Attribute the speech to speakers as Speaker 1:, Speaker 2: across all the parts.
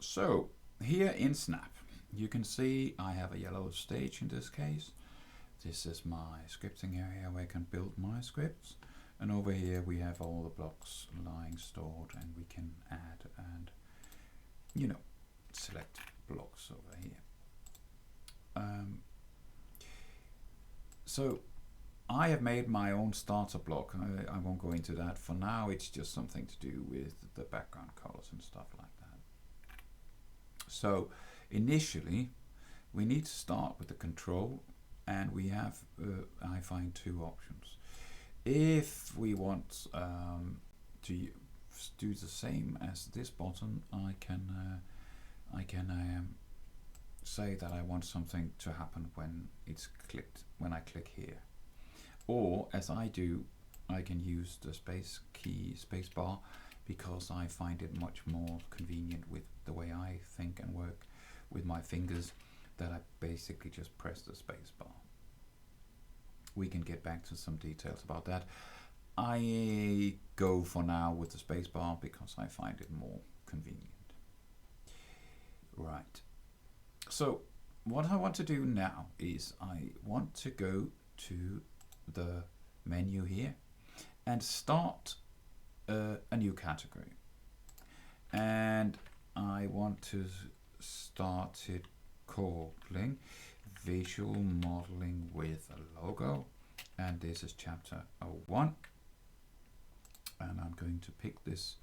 Speaker 1: So here in Snap, you can see I have a yellow stage in this case. This is my scripting area where I can build my scripts. And over here we have all the blocks lying stored, and we can add and, you know, select blocks over here. So I have made my own starter block. I won't go into that for now. It's just something to do with the background colors and stuff like that. So initially we need to start with the control, and we have I find two options. If we want to do the same as this button, I can say that I want something to happen when it's clicked, when I click here. Or as I do, I can use the space bar, because I find it much more convenient with the way I think and work with my fingers, that I basically just press the space bar. We can get back to some details about that. I go for now with the space bar because I find it more convenient. Right. So what I want to do now is I want to go to the menu here and start a new category. And I want to start it calling Visual Modeling with a Logo. And this is chapter 01. And I'm going to pick this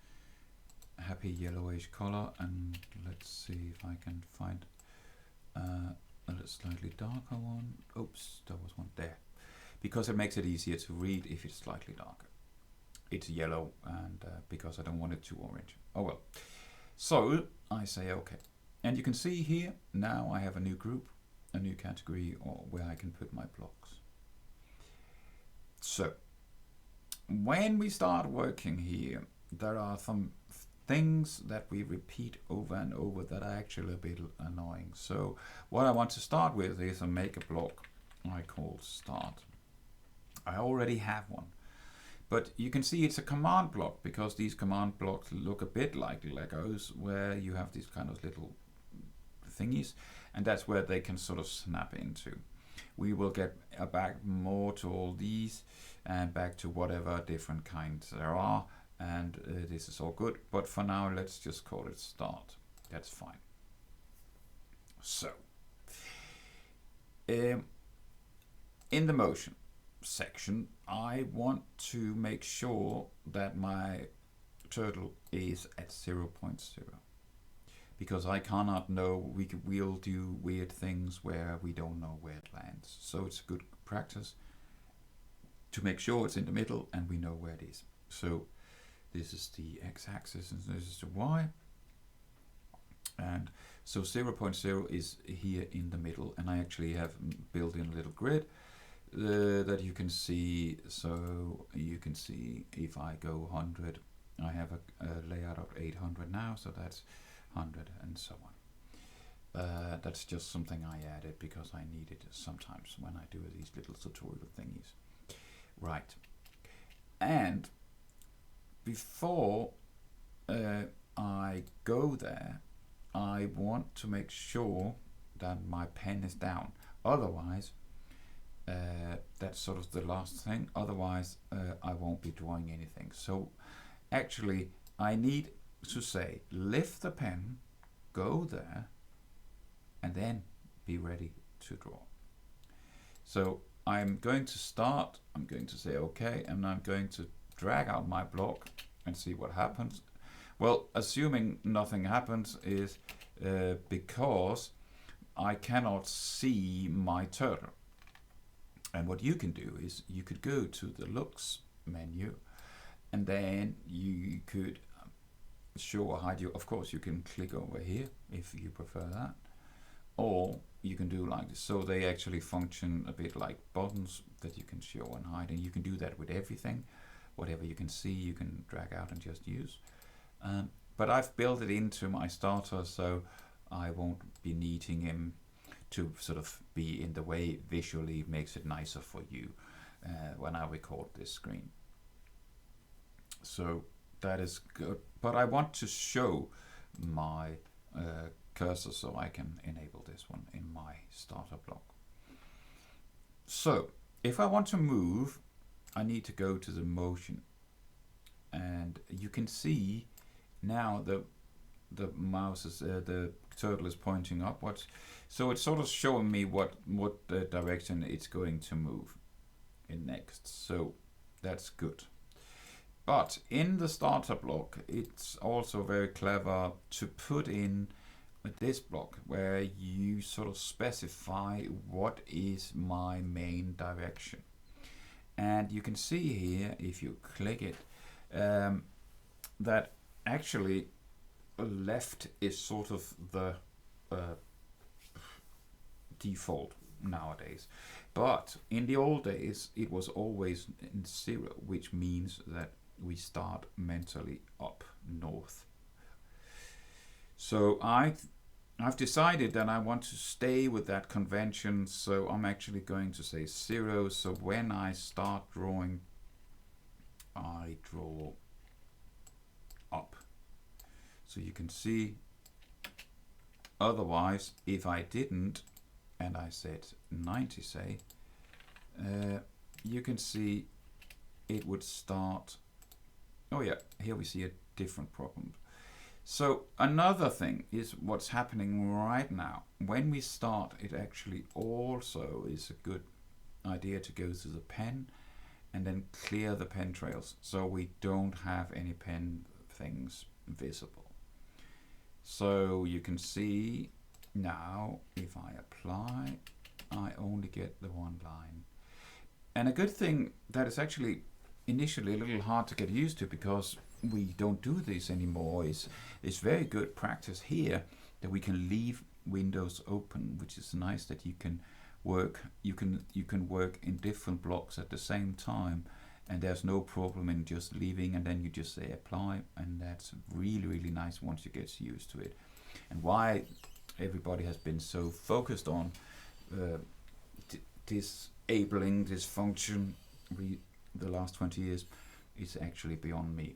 Speaker 1: happy yellowish color, and let's see if I can find a slightly darker one. Oops, there was one there. Because it makes it easier to read if it's slightly darker. It's yellow, and because I don't want it too orange. Oh well. So I say okay. And you can see here, now I have a new group, a new category, or where I can put my blocks. So when we start working here, there are some things that we repeat over and over that are actually a bit annoying. So what I want to start with is a make a block I call start. I already have one, but you can see it's a command block, because these command blocks look a bit like Legos, where you have these kind of little thingies, and that's where they can sort of snap into. We will get back more to all these and back to whatever different kinds there are, and this is all good, but for now let's just call it start. That's fine. So in the motion section, I want to make sure that my turtle is at 0.0, because I cannot know, we'll do weird things where we don't know where it lands. So it's good practice to make sure it's in the middle and we know where it is. So this is the x-axis and this is the y. And so 0.0 is here in the middle, and I actually have built in a little grid that you can see. So you can see if I go 100, I have a layout of 800 now, so that's 100 and so on. That's just something I added because I need it sometimes when I do these little tutorial thingies. Right. And before I go there, I want to make sure that my pen is down. Otherwise, that's sort of the last thing. Otherwise, I won't be drawing anything. So actually, I need to say, lift the pen, go there, and then be ready to draw. So I'm going to start, I'm going to say okay, and I'm going to drag out my block and see what happens. Well, assuming nothing happens is because I cannot see my turtle. And what you can do is you could go to the looks menu, and then you could show or hide you. Of course, you can click over here if you prefer that, or you can do like this. So they actually function a bit like buttons that you can show and hide, and you can do that with everything. Whatever you can see, you can drag out and just use. But I've built it into my starter, so I won't be needing him to sort of be in the way. Visually makes it nicer for you when I record this screen. So that is good. But I want to show my cursor so I can enable this one in my starter block. So if I want to move, I need to go to the motion, and you can see now the mouse is the turtle is pointing upwards, so it's sort of showing me what direction it's going to move in next. So that's good. But in the starter block, it's also very clever to put in this block where you sort of specify what is my main direction. And you can see here, if you click it, that actually left is sort of the default nowadays. But in the old days, it was always in 0, which means that we start mentally up north. So I've decided that I want to stay with that convention, so I'm actually going to say 0. So when I start drawing, I draw up. So you can see, otherwise, if I didn't, and I said 90, say, you can see it would start. Oh yeah, here we see a different problem. So another thing is what's happening right now. When we start, it actually also is a good idea to go to the pen and then clear the pen trails so we don't have any pen things visible. So you can see now if I apply, I only get the one line. And a good thing that is actually initially a little hard to get used to, because we don't do this anymore, is it's very good practice here that we can leave windows open, which is nice that you can work in different blocks at the same time, and there's no problem in just leaving, and then you just say apply, and that's really nice once you get used to it. And why everybody has been so focused on disabling this function the last 20 years is actually beyond me,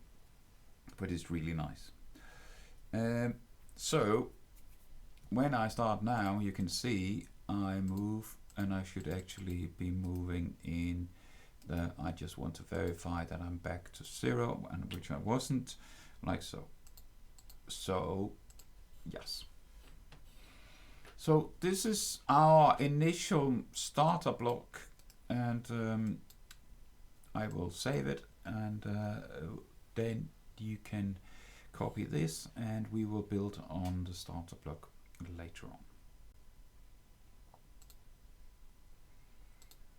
Speaker 1: but it's really nice. So when I start now, you can see I move, and I should actually be moving in the, I just want to verify that I'm back to 0, and which I wasn't, like so. So yes. So this is our initial starter block, and I will save it, and then you can copy this, and we will build on the starter block later on.